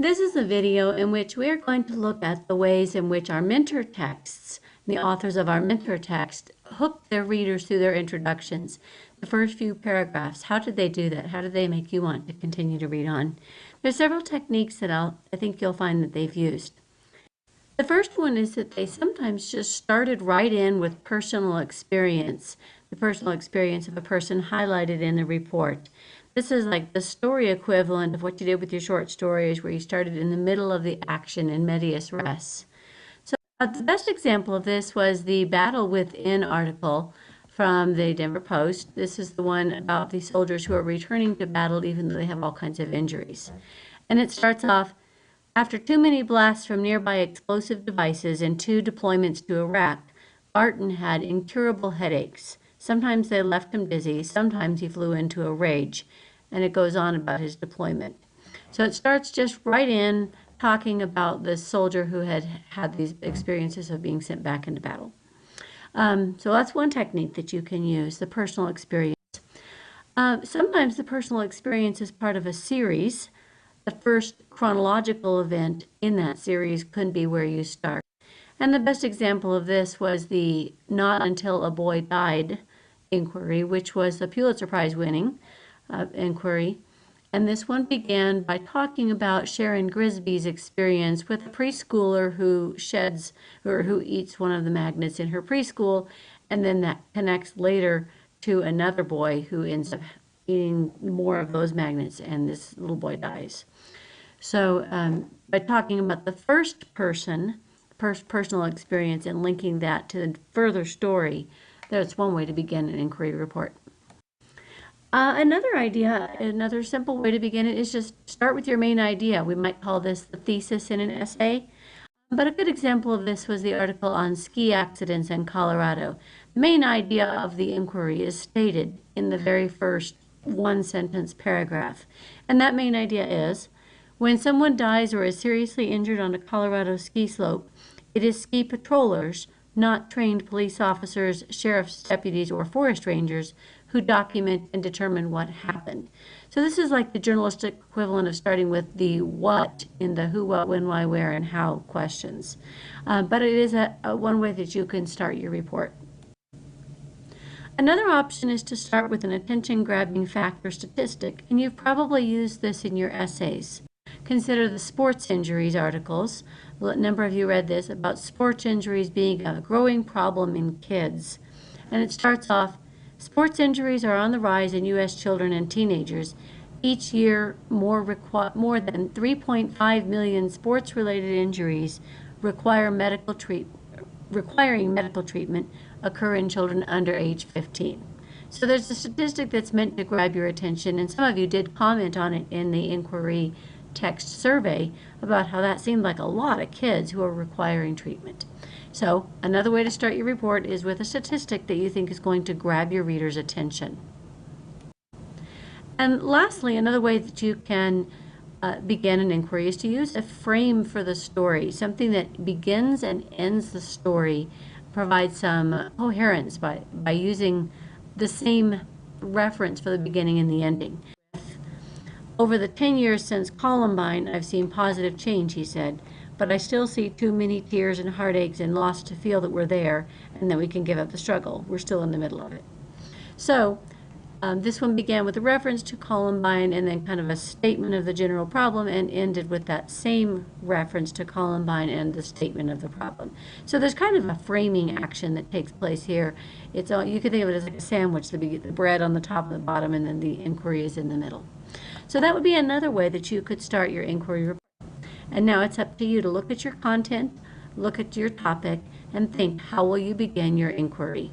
This is a video in which we are going to look at the ways in which our mentor texts, the authors of our mentor text, hook their readers through their introductions. The first few paragraphs, how did they do that? How did they make you want to continue to read on? There's several techniques that I think you'll find that they've used. The first one is that they sometimes just started right in with personal experience, the personal experience of a person highlighted in the report. This is like the story equivalent of what you did with your short stories, where you started in the middle of the action in medias res. So the best example of this was the Battle Within article from the Denver Post. This is the one about the soldiers who are returning to battle even though they have all kinds of injuries. And it starts off, after too many blasts from nearby explosive devices and 2 deployments to Iraq, Barton had incurable headaches. Sometimes they left him dizzy, sometimes he flew into a rage, and it goes on about his deployment. So it starts just right in talking about the soldier who had had these experiences of being sent back into battle. So that's one technique that you can use, the personal experience. Sometimes the personal experience is part of a series. The first chronological event in that series could be where you start. And the best example of this was the Not Until a Boy Died inquiry, which was the Pulitzer Prize winning inquiry. And this one began by talking about Sharon Grisby's experience with a preschooler who who eats one of the magnets in her preschool, and then that connects later to another boy who ends up eating more of those magnets, and this little boy dies. So by talking about the first personal experience and linking that to the further story, that's one way to begin an inquiry report. Another simple way to begin it is just start with your main idea. We might call this the thesis in an essay. But a good example of this was the article on ski accidents in Colorado. The main idea of the inquiry is stated in the very first one-sentence paragraph. And that main idea is, when someone dies or is seriously injured on a Colorado ski slope, it is ski patrollers, not trained police officers, sheriff's deputies, or forest rangers, who document and determine what happened. So this is like the journalistic equivalent of starting with the what in the who, what, when, why, where, and how questions. But it is one way that you can start your report. Another option is to start with an attention-grabbing fact or statistic, and you've probably used this in your essays. Consider the sports injuries articles. A number of you read this about sports injuries being a growing problem in kids. And it starts off, sports injuries are on the rise in U.S. children and teenagers. Each year, more than 3.5 million sports-related injuries requiring medical treatment occur in children under age 15. So there's a statistic that's meant to grab your attention, and some of you did comment on it in the inquiry text survey about how that seemed like a lot of kids who are requiring treatment. So another way to start your report is with a statistic that you think is going to grab your reader's attention. And lastly, another way that you can begin an inquiry is to use a frame for the story, something that begins and ends the story, provides some coherence by using the same reference for the beginning and the ending. Over the 10 years since Columbine, I've seen positive change, he said, but I still see too many tears and heartaches and loss to feel that we're there and that we can give up the struggle. We're still in the middle of it. So this one began with a reference to Columbine and then kind of a statement of the general problem, and ended with that same reference to Columbine and the statement of the problem. So there's kind of a framing action that takes place here. You could think of it as like a sandwich, the bread on the top and the bottom, and then the inquiry is in the middle. So that would be another way that you could start your inquiry report. And now it's up to you to look at your content, look at your topic, and think, how will you begin your inquiry?